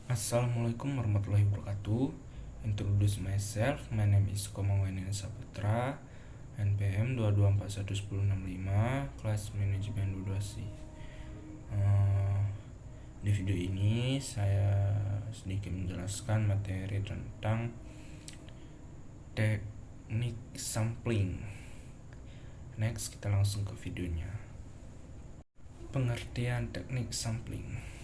Assalamualaikum warahmatullahi wabarakatuh. Introduce myself. My name is Komangwenin Saputra. NPM 2241165, kelas manajemen 22C. Di video ini saya sedikit menjelaskan materi tentang teknik sampling. Next, kita langsung ke videonya. Pengertian teknik sampling.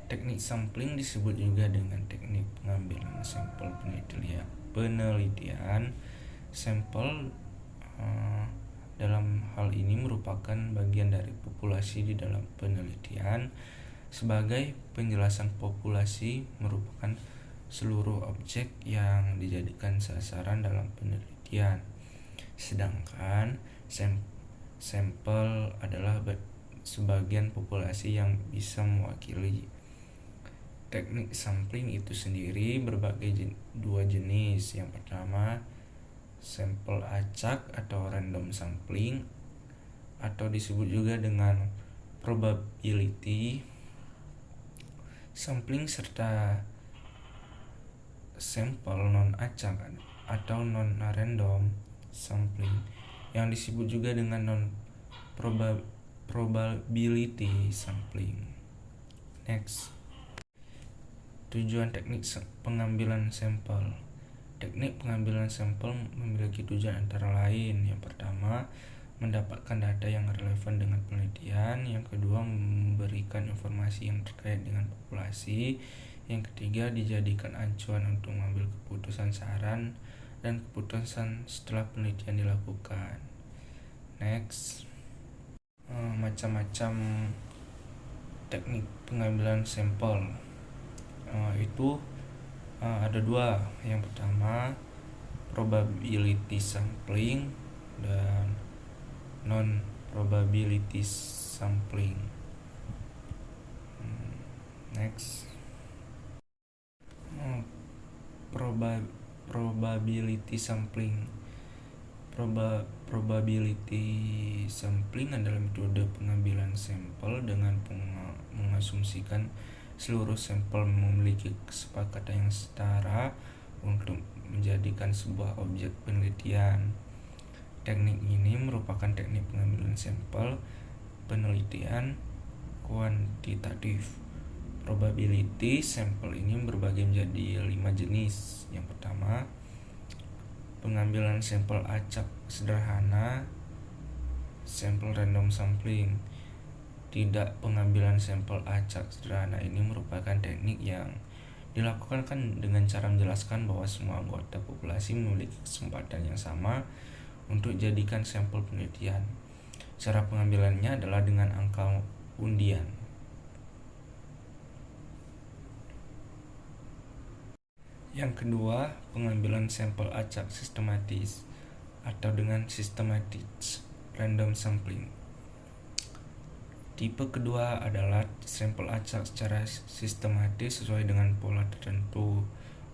Teknik sampling disebut juga dengan teknik pengambilan sampel penelitian. Sampel dalam hal ini merupakan bagian dari populasi di dalam penelitian. Sebagai penjelasan, populasi merupakan seluruh objek yang dijadikan sasaran dalam penelitian, sedangkan sampel adalah sebagian populasi yang bisa mewakili. Teknik sampling itu sendiri berbagai dua jenis. Yang pertama, sampel acak atau random sampling, atau disebut juga dengan probability sampling, serta sampel non acak atau non random sampling yang disebut juga dengan non probability sampling. Next, tujuan teknik pengambilan sampel. Teknik pengambilan sampel memiliki tujuan antara lain: yang pertama, mendapatkan data yang relevan dengan penelitian; yang kedua, memberikan informasi yang terkait dengan populasi; yang ketiga, dijadikan acuan untuk mengambil keputusan saran dan keputusan setelah penelitian dilakukan. Next, macam-macam teknik pengambilan sampel itu ada dua. Yang pertama, probability sampling dan non probability sampling. Next, probability sampling. Probability sampling adalah metode pengambilan sampel dengan mengasumsikan seluruh sampel memiliki kesepakatan yang setara untuk menjadikan sebuah objek penelitian. Teknik ini merupakan teknik pengambilan sampel penelitian kuantitatif. Probability sampel ini berbagi menjadi 5 jenis. Yang pertama, pengambilan sampel acak sederhana, sampel random sampling. Tidak pengambilan sampel acak sederhana ini merupakan teknik yang dilakukan dengan cara menjelaskan bahwa semua anggota populasi memiliki kesempatan yang sama untuk jadikan sampel penelitian. Cara pengambilannya adalah dengan angka undian. Yang kedua, pengambilan sampel acak sistematis atau dengan systematic random sampling. Tipe kedua adalah sampel acak secara sistematis sesuai dengan pola tertentu.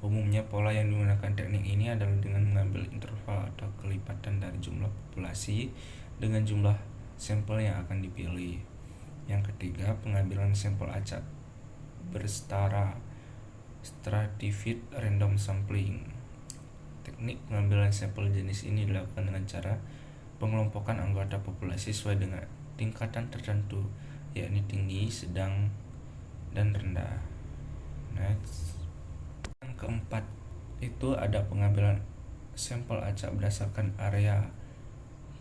Umumnya pola yang digunakan teknik ini adalah dengan mengambil interval atau kelipatan dari jumlah populasi dengan jumlah sampel yang akan dipilih. Yang ketiga, pengambilan sampel acak bersetara stratified random sampling. Teknik pengambilan sampel jenis ini dilakukan dengan cara pengelompokan anggota populasi sesuai dengan tingkatan tertentu, yakni tinggi, sedang, dan rendah. Next, yang keempat itu ada pengambilan sampel acak berdasarkan area,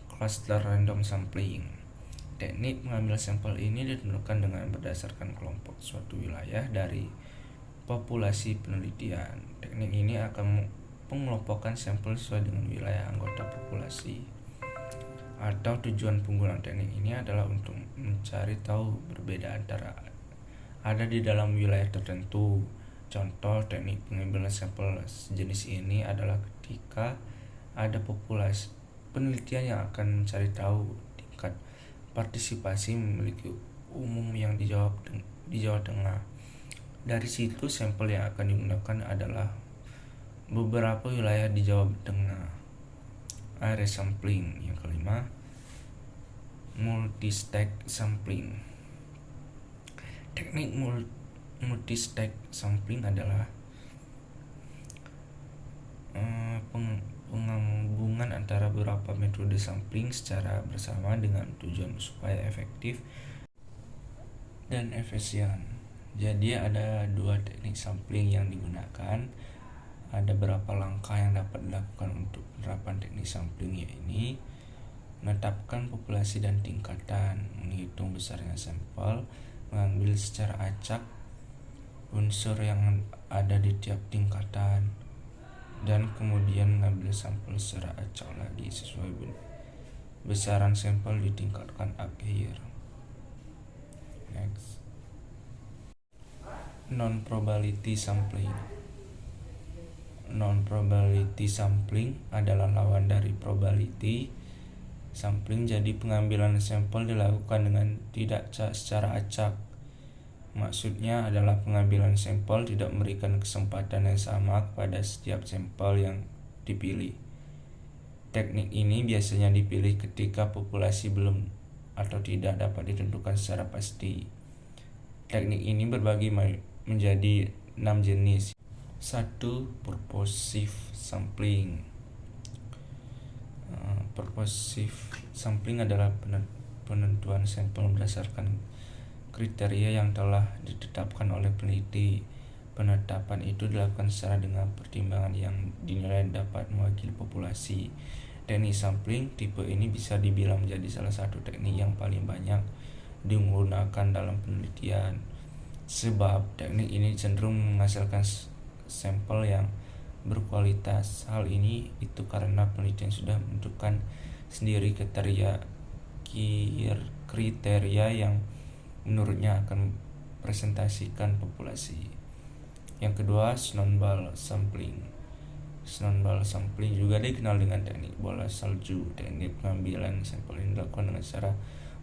cluster random sampling. Teknik mengambil sampel ini ditentukan dengan berdasarkan kelompok suatu wilayah dari populasi penelitian. Teknik ini akan pengelompokan sampel sesuai dengan wilayah anggota populasi. Atau tujuan penggunaan teknik ini adalah untuk mencari tahu berbeda antara ada di dalam wilayah tertentu. Contoh teknik pengambilan sampel sejenis ini adalah ketika ada populasi penelitian yang akan mencari tahu tingkat partisipasi memiliki umum yang di Jawa Tengah. Dari situ sampel yang akan digunakan adalah beberapa wilayah di Jawa Tengah. Area sampling. Yang kelima, multi-stage sampling. Teknik multi-stage sampling adalah penggabungan antara beberapa metode sampling secara bersama dengan tujuan supaya efektif dan efisien. Jadi ada dua teknik sampling yang digunakan. Ada beberapa langkah yang dapat dilakukan untuk penerapan teknik sampling, yaitu menetapkan populasi dan tingkatan, menghitung besarnya sampel, mengambil secara acak unsur yang ada di tiap tingkatan, dan kemudian mengambil sampel secara acak lagi sesuai besaran sampel di tingkatan akhir. Next. Non-probability sampling. Non-probability sampling adalah lawan dari probability sampling. Jadi pengambilan sampel dilakukan dengan tidak secara acak. Maksudnya adalah pengambilan sampel tidak memberikan kesempatan yang sama kepada setiap sampel yang dipilih. Teknik ini biasanya dipilih ketika populasi belum atau tidak dapat ditentukan secara pasti. Teknik ini berbagi menjadi 6 jenis. 1. Purposive sampling. Purposive sampling adalah penentuan sampel berdasarkan kriteria yang telah ditetapkan oleh peneliti. Penetapan itu dilakukan secara dengan pertimbangan yang dinilai dapat mewakili populasi. Teknik sampling tipe ini bisa dibilang menjadi salah satu teknik yang paling banyak digunakan dalam penelitian, sebab teknik ini cenderung menghasilkan sampel yang berkualitas. Hal ini itu karena penelitian sudah menentukan sendiri kriteria yang menurutnya akan presentasikan populasi. Yang kedua, snowball sampling. Snowball sampling juga dikenal dengan teknik bola salju. Teknik pengambilan sampel ini dilakukan dengan cara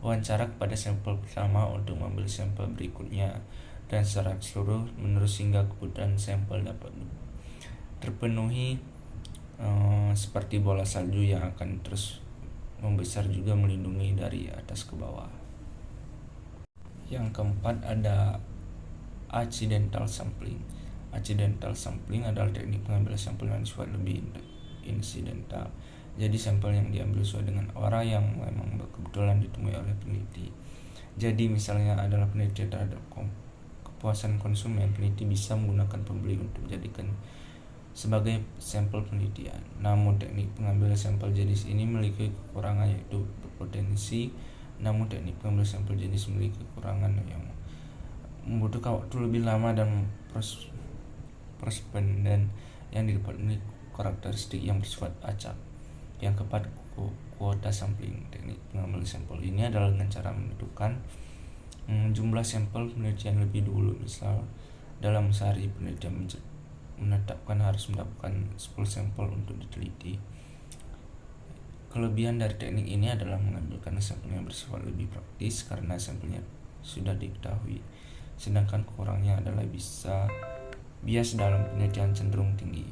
wawancara kepada sampel pertama untuk mengambil sampel berikutnya, dan secara keseluruhan menerus hingga kebutuhan sampel dapat terpenuhi, seperti bola salju yang akan terus membesar juga melindungi dari atas ke bawah. Yang keempat ada accidental sampling. Accidental sampling adalah teknik pengambilan sampel yang bersifat lebih insidental. Jadi sampel yang diambil sesuai dengan orang yang memang kebetulan ditemui oleh peneliti. Jadi misalnya adalah penelitian terhadap kepuasan konsumen, peneliti bisa menggunakan pembeli untuk dijadikan sebagai sampel penelitian. Namun teknik pengambilan sampel jenis ini memiliki kekurangan, yaitu berpotensi. Namun teknik pengambilan sampel jenis memiliki kekurangan yang membutuhkan waktu lebih lama dan responden yang didapat memiliki karakteristik yang bersifat acak. Yang keempat, kuota sampling. Teknik pengambilan sampel ini adalah dengan cara menentukan jumlah sampel penelitian lebih dulu. Misal dalam sehari penelitian menetapkan harus mendapatkan 10 sampel untuk diteliti. Kelebihan dari teknik ini adalah mengambilkan sampel yang bersifat lebih praktis karena sampelnya sudah diketahui. Sedangkan kekurangannya adalah bias dalam penelitian cenderung tinggi.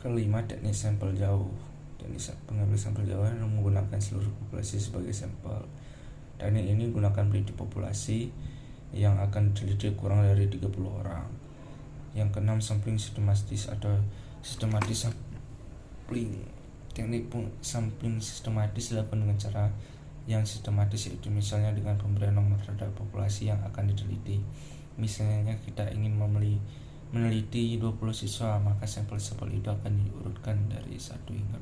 Kelima, teknik sampel jauh. Teknik pengambil sampel jauh yang menggunakan seluruh populasi sebagai sampel. Teknik ini gunakan peneliti populasi yang akan diteliti kurang dari 30 orang. Yang keenam, sampling sistematis atau sistematis sampling. Teknik sampling sistematis dilakukan dengan cara yang sistematis, yaitu misalnya dengan pemberian nomor terhadap populasi yang akan diteliti. Misalnya kita ingin meneliti 20 siswa, maka sampel-sampel itu akan diurutkan dari 1 hingga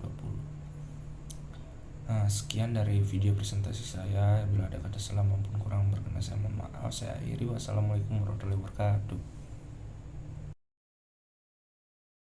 20. Sekian dari video presentasi saya. Bila ada kata salah maupun kurang berkenan, saya mohon maaf. Saya akhiri. Wassalamualaikum warahmatullahi wabarakatuh.